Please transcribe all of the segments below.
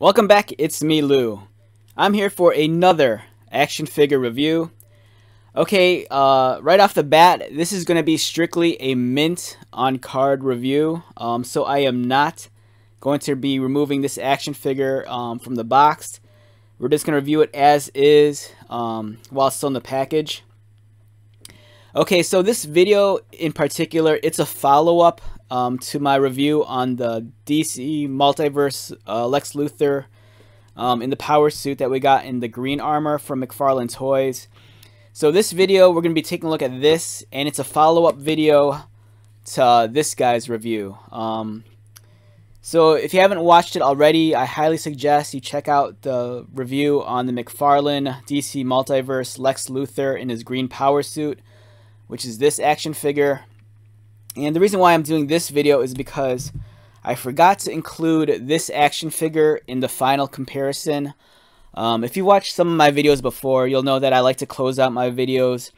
Welcome back, it's me, Lou. I'm here for another action figure review. Okay, right off the bat, this is going to be strictly a mint on card review. So I am not going to be removing this action figure from the box. We're just going to review it as is while it's still in the package. Okay, so this video in particular, it's a follow-up to my review on the DC Multiverse Lex Luthor in the power suit that we got in the green armor from McFarlane Toys. So this video, we're going to be taking a look at this, and it's a follow-up video to this guy's review. So if you haven't watched it already, I highly suggest you check out the review on the McFarlane DC Multiverse Lex Luthor in his green power suit, which is this action figure. And the reason why I'm doing this video is because I forgot to include this action figure in the final comparison. If you watched some of my videos before, you'll know that I like to close out my videos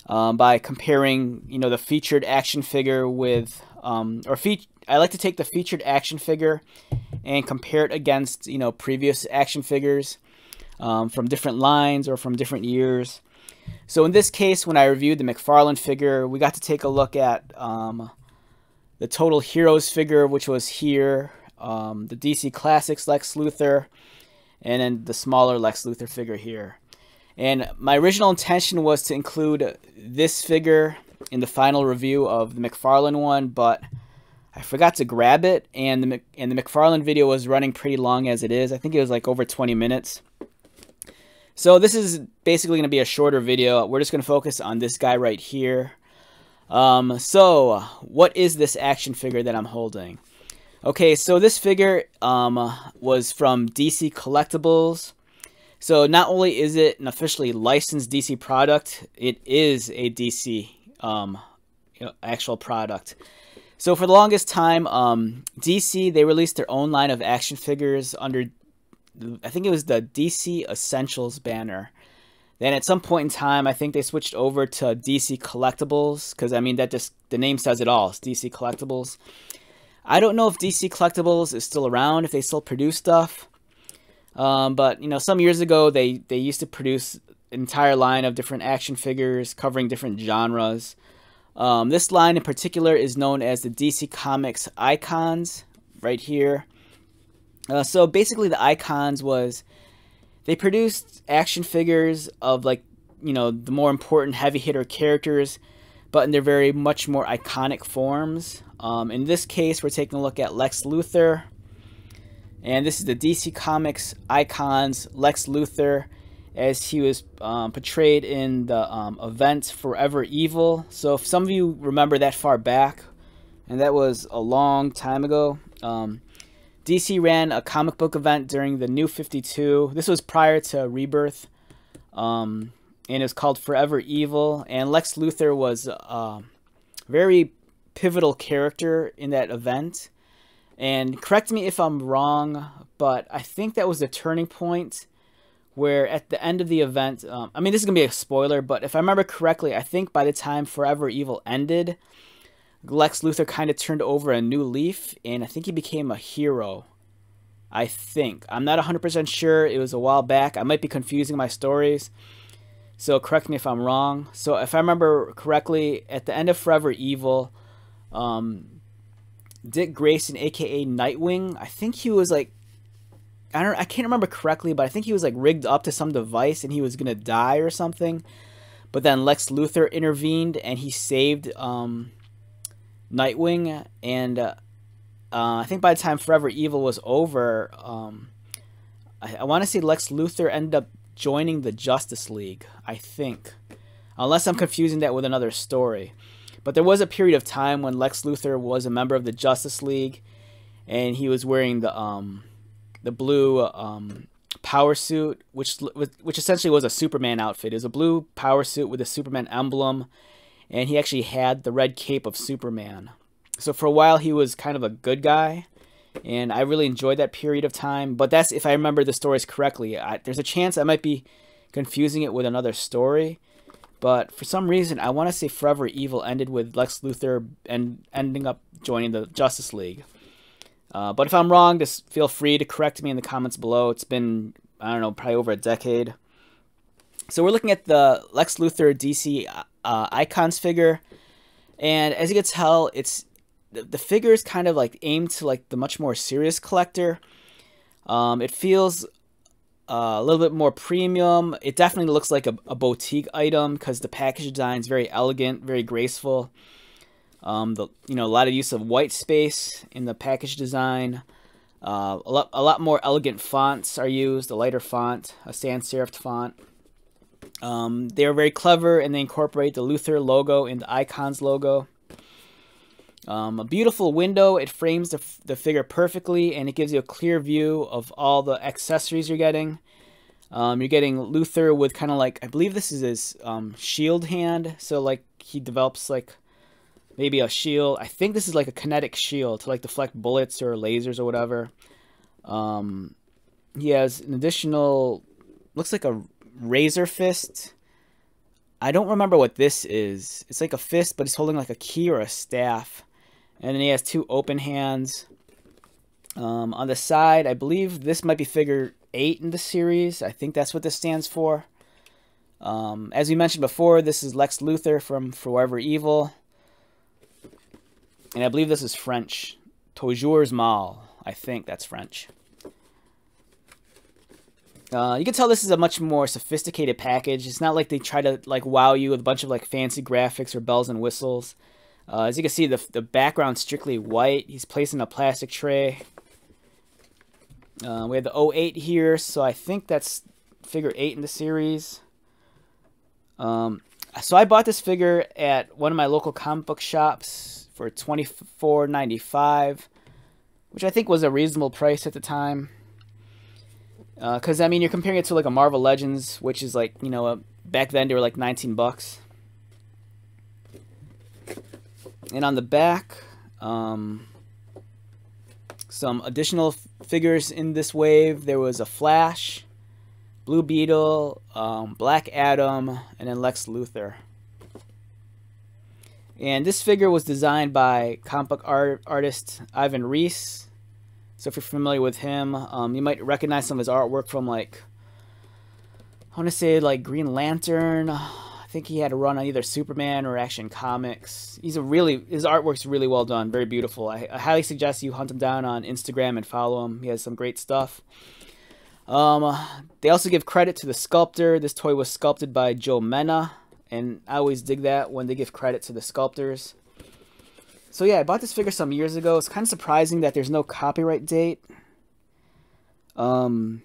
by comparing, the featured action figure with, I like to take the featured action figure and compare it against, previous action figures from different lines or from different years. So in this case, when I reviewed the McFarlane figure, we got to take a look at the Total Heroes figure, which was here, the DC Classics Lex Luthor, and then the smaller Lex Luthor figure here. And my original intention was to include this figure in the final review of the McFarlane one, but I forgot to grab it, and the McFarlane video was running pretty long as it is. I think it was like over 20 minutes. So this is basically going to be a shorter video. We're just going to focus on this guy right here. So what is this action figure that I'm holding? Okay, so this figure was from DC Collectibles. So not only is it an officially licensed DC product, it is a DC actual product. So for the longest time, DC, they released their own line of action figures under, I think it was the DC Essentials banner. Then at some point in time, I think they switched over to DC Collectibles, because I mean, the name says it all. It's DC Collectibles. I don't know if DC Collectibles is still around, if they still produce stuff. But some years ago, they used to produce an entire line of different action figures covering different genres. This line in particular is known as the DC Comics Icons, right here. So basically the Icons was, they produced action figures of the more important heavy hitter characters, but in their very much more iconic forms. In this case, we're taking a look at Lex Luthor, and this is the DC Comics Icons Lex Luthor as he was portrayed in the event Forever Evil. So if some of you remember that far back, and that was a long time ago, DC ran a comic book event during the New 52. This was prior to Rebirth, and it was called Forever Evil. And Lex Luthor was a very pivotal character in that event. And correct me if I'm wrong, but I think that was the turning point where at the end of the event, I mean, this is going to be a spoiler, but if I remember correctly, I think by the time Forever Evil ended, Lex Luthor kind of turned over a new leaf, and I think he became a hero. I think. I'm not 100% sure. It was a while back. I might be confusing my stories, so correct me if I'm wrong. So if I remember correctly, at the end of Forever Evil, Dick Grayson, aka Nightwing, I think he was like, I can't remember correctly, but I think he was like rigged up to some device and he was gonna die or something. But then Lex Luthor intervened and he saved Nightwing, and I think by the time Forever Evil was over, I want to say Lex Luthor ended up joining the Justice League, I think. Unless I'm confusing that with another story. But there was a period of time when Lex Luthor was a member of the Justice League, and he was wearing the blue power suit, which essentially was a Superman outfit. It was a blue power suit with a Superman emblem, and he actually had the red cape of Superman. So for a while, he was kind of a good guy, and I really enjoyed that period of time. But that's if I remember the stories correctly. There's a chance I might be confusing it with another story, but for some reason, I want to say Forever Evil ended with Lex Luthor and ending up joining the Justice League. But if I'm wrong, just feel free to correct me in the comments below. It's been, I don't know, probably over a decade. So we're looking at the Lex Luthor DC Icons figure. And as you can tell, it's the figure is kind of like aimed to like the much more serious collector. It feels a little bit more premium. It definitely looks like a boutique item because the package design is very elegant, very graceful. A lot of use of white space in the package design. A lot more elegant fonts are used. A lighter font, a sans serif font. They are very clever, and they incorporate the Luthor logo in the Icons logo. A beautiful window. It frames the figure perfectly, and it gives you a clear view of all the accessories you're getting. You're getting Luthor with kind of like, I believe this is his shield hand. So like he develops like maybe a shield. I think this is like a kinetic shield to like deflect bullets or lasers or whatever. He has an additional, looks like a razor fist. I don't remember what this is. It's like a fist, but he's holding like a key or a staff. And then he has two open hands. On the side, I believe this might be figure 8 in the series. I think that's what this stands for. As we mentioned before, this is Lex Luthor from Forever Evil. And I believe this is French. Toujours mal. I think that's French. You can tell this is a much more sophisticated package. It's not like they try to like wow you with a bunch of like fancy graphics or bells and whistles. As you can see, the background's strictly white. He's placed in a plastic tray. We have the 08 here, so I think that's figure 8 in the series. So I bought this figure at one of my local comic book shops for $24.95, which I think was a reasonable price at the time. Because, I mean, you're comparing it to like a Marvel Legends, which is like, you know, back then they were like 19 bucks. And on the back, some additional figures in this wave. There was a Flash, Blue Beetle, Black Adam, and then Lex Luthor. And this figure was designed by comic book artist Ivan Reis. So if you're familiar with him, you might recognize some of his artwork from like, I want to say like Green Lantern. I think he had a run on either Superman or Action Comics. His artwork's really well done, very beautiful. I highly suggest you hunt him down on Instagram and follow him. He has some great stuff. They also give credit to the sculptor. This toy was sculpted by Joe Menna, and I always dig that when they give credit to the sculptors. So yeah, I bought this figure some years ago. It's kind of surprising that there's no copyright date. But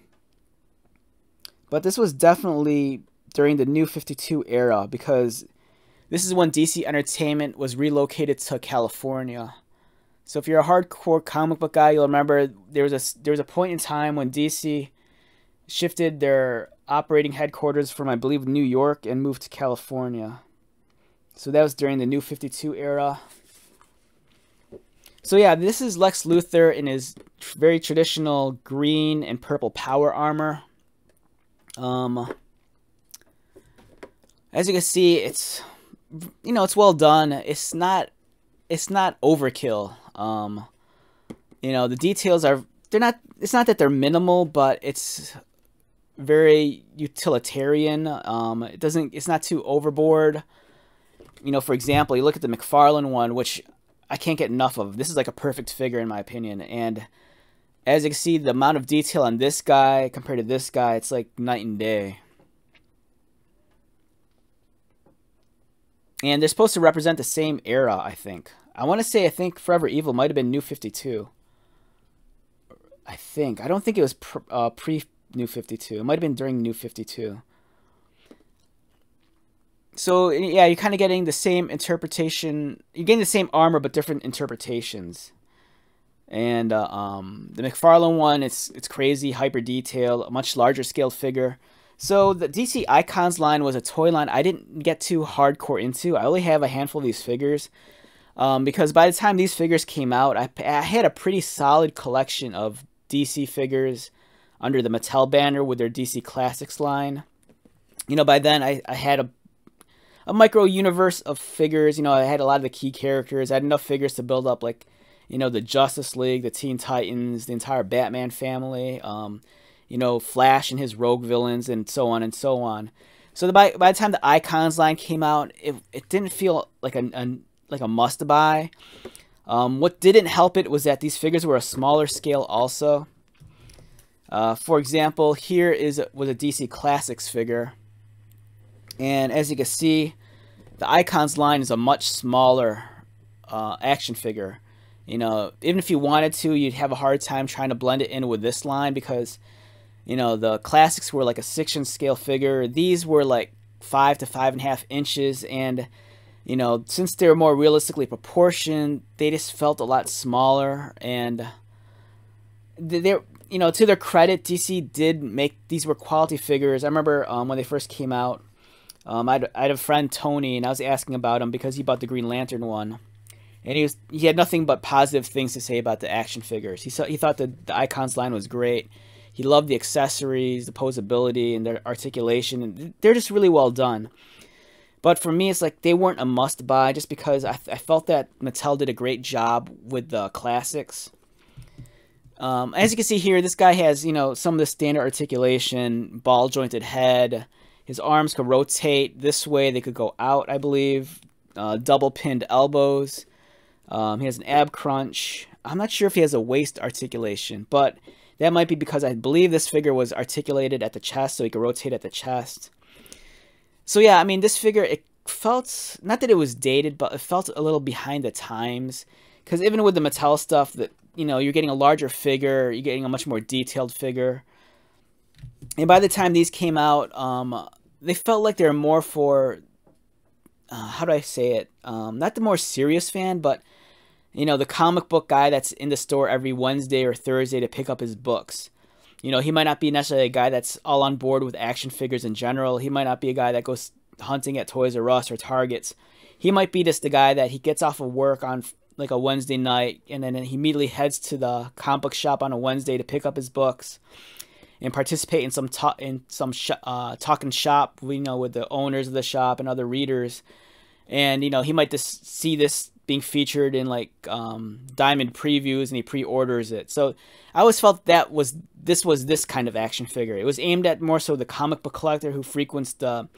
this was definitely during the New 52 era, because this is when DC Entertainment was relocated to California. So if you're a hardcore comic book guy, you'll remember there was a point in time when DC shifted their operating headquarters from, I believe, New York and moved to California. So that was during the New 52 era. So yeah, this is Lex Luthor in his very traditional green and purple power armor. As you can see, it's, you know, it's well done. It's not overkill. You know, the details are, it's not that they're minimal, but it's very utilitarian. It's not too overboard. You know, for example, you look at the McFarlane one, which I can't get enough of. This is like a perfect figure in my opinion. And as you can see, the amount of detail on this guy compared to this guy, it's like night and day. And they're supposed to represent the same era, I think. I want to say, I think Forever Evil might have been New 52. I think. I don't think it was pre-New 52. It might have been during New 52. So, yeah, you're kind of getting the same interpretation. You're getting the same armor, but different interpretations. And the McFarlane one, it's crazy, hyper detail, a much larger scale figure. So the DC Icons line was a toy line I didn't get too hardcore into. I only have a handful of these figures. Because by the time these figures came out, I had a pretty solid collection of DC figures under the Mattel banner with their DC Classics line. You know, by then I had a micro universe of figures. You know, I had a lot of the key characters. I had enough figures to build up like you know, the Justice League, the Teen Titans, the entire Batman family, you know, Flash and his rogue villains, and so on and so on. So by the time the Icons line came out, it didn't feel like a must buy. What didn't help it was that these figures were a smaller scale also. For example, here was a DC Classics figure, and as you can see, the Icons line is a much smaller action figure. You know, even if you wanted to, you'd have a hard time trying to blend it in with this line because, you know, the Classics were like a 6-inch scale figure. These were like 5 to 5.5 inches, and, you know, since they were more realistically proportioned, they just felt a lot smaller. And they're, you know, to their credit, DC did make, these were quality figures. I remember when they first came out, I had a friend, Tony, and I was asking about him because he bought the Green Lantern one. And he had nothing but positive things to say about the action figures. He thought the Icons line was great. He loved the accessories, the posability, and their articulation. And they're just really well done. But for me, it's like they weren't a must-buy just because I felt that Mattel did a great job with the Classics. As you can see here, this guy has, you know, some of the standard articulation, ball-jointed head. His arms could rotate this way. They could go out, I believe. Double-pinned elbows. He has an ab crunch. I'm not sure if he has a waist articulation, but that might be because I believe this figure was articulated at the chest, so he could rotate at the chest. So yeah, I mean, this figure, it felt, not that it was dated, but it felt a little behind the times. Because even with the Mattel stuff, that, you know, you're getting a larger figure, you're getting a much more detailed figure. And by the time these came out, they felt like they were more for, how do I say it? Not the more serious fan, but, you know, the comic book guy that's in the store every Wednesday or Thursday to pick up his books. You know, he might not be necessarily a guy that's all on board with action figures in general. He might not be a guy that goes hunting at Toys R Us or Targets. He might be just the guy that he gets off of work on like a Wednesday night, and then he immediately heads to the comic book shop on a Wednesday to pick up his books and participate in some talking shop, you know, with the owners of the shop and other readers. And, you know, he might just see this being featured in like Diamond previews, and he pre-orders it. So I always felt that this was this kind of action figure. It was aimed at more so the comic book collector who frequents the,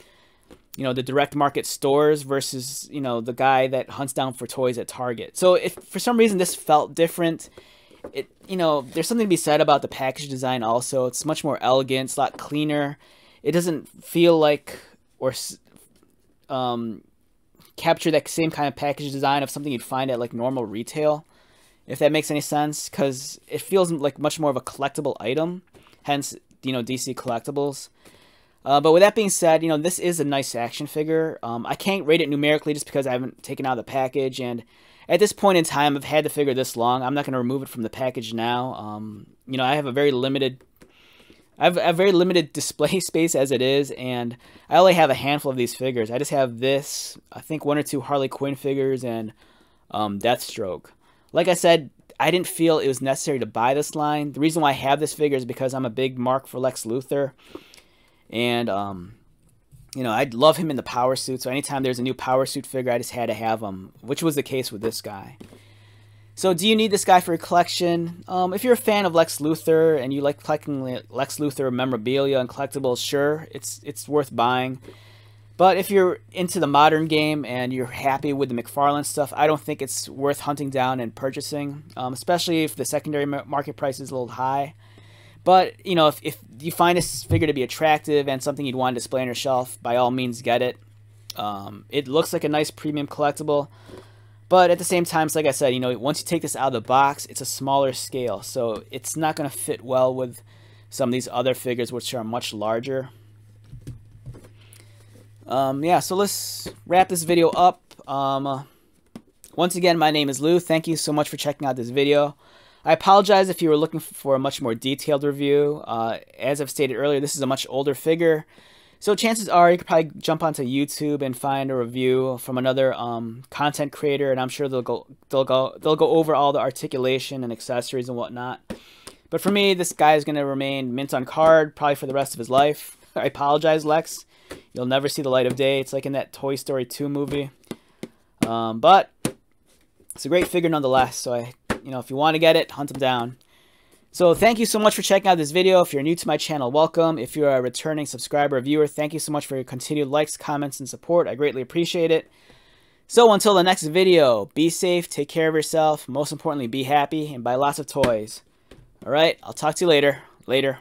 you know, the direct market stores versus, you know, the guy that hunts down for toys at Target. So if for some reason this felt different, it, you know, there's something to be said about the package design also. It's much more elegant, it's a lot cleaner. It doesn't feel like, or capture that same kind of package design of something you'd find at like normal retail, if that makes any sense, because it feels like much more of a collectible item, hence, you know, DC Collectibles. But with that being said, you know, this is a nice action figure. I can't rate it numerically just because I haven't taken out the package, and at this point in time, I've had the figure this long. I'm not going to remove it from the package now. You know, I have a very limited display space as it is, and I only have a handful of these figures. I just have this, I think 1 or 2 Harley Quinn figures, and Deathstroke. Like I said, I didn't feel it was necessary to buy this line. The reason why I have this figure is because I'm a big mark for Lex Luthor, and you know, I love him in the power suit, so anytime there's a new power suit figure, I just had to have him, which was the case with this guy. So do you need this guy for your collection? If you're a fan of Lex Luthor and you like collecting Lex Luthor memorabilia and collectibles, sure, it's worth buying. But if you're into the modern game and you're happy with the McFarlane stuff, I don't think it's worth hunting down and purchasing, especially if the secondary market price is a little high. But, you know, if you find this figure to be attractive and something you'd want to display on your shelf, by all means get it. It looks like a nice premium collectible. But at the same time, like I said, you know, once you take this out of the box, it's a smaller scale. So it's not going to fit well with some of these other figures, which are much larger. Yeah, so let's wrap this video up. Once again, my name is Lou. Thank you so much for checking out this video. I apologize if you were looking for a much more detailed review. As I've stated earlier, this is a much older figure. So chances are you could probably jump onto YouTube and find a review from another content creator, and I'm sure they'll go over all the articulation and accessories and whatnot. But for me, this guy is going to remain mint on card probably for the rest of his life. I apologize, Lex. You'll never see the light of day. It's like in that Toy Story 2 movie. But it's a great figure nonetheless, so I you know, if you want to get it, hunt them down. So thank you so much for checking out this video. If you're new to my channel, welcome. If you're a returning subscriber or viewer, thank you so much for your continued likes, comments, and support. I greatly appreciate it. So until the next video, be safe, take care of yourself, most importantly, be happy, and buy lots of toys. Alright, I'll talk to you later. Later.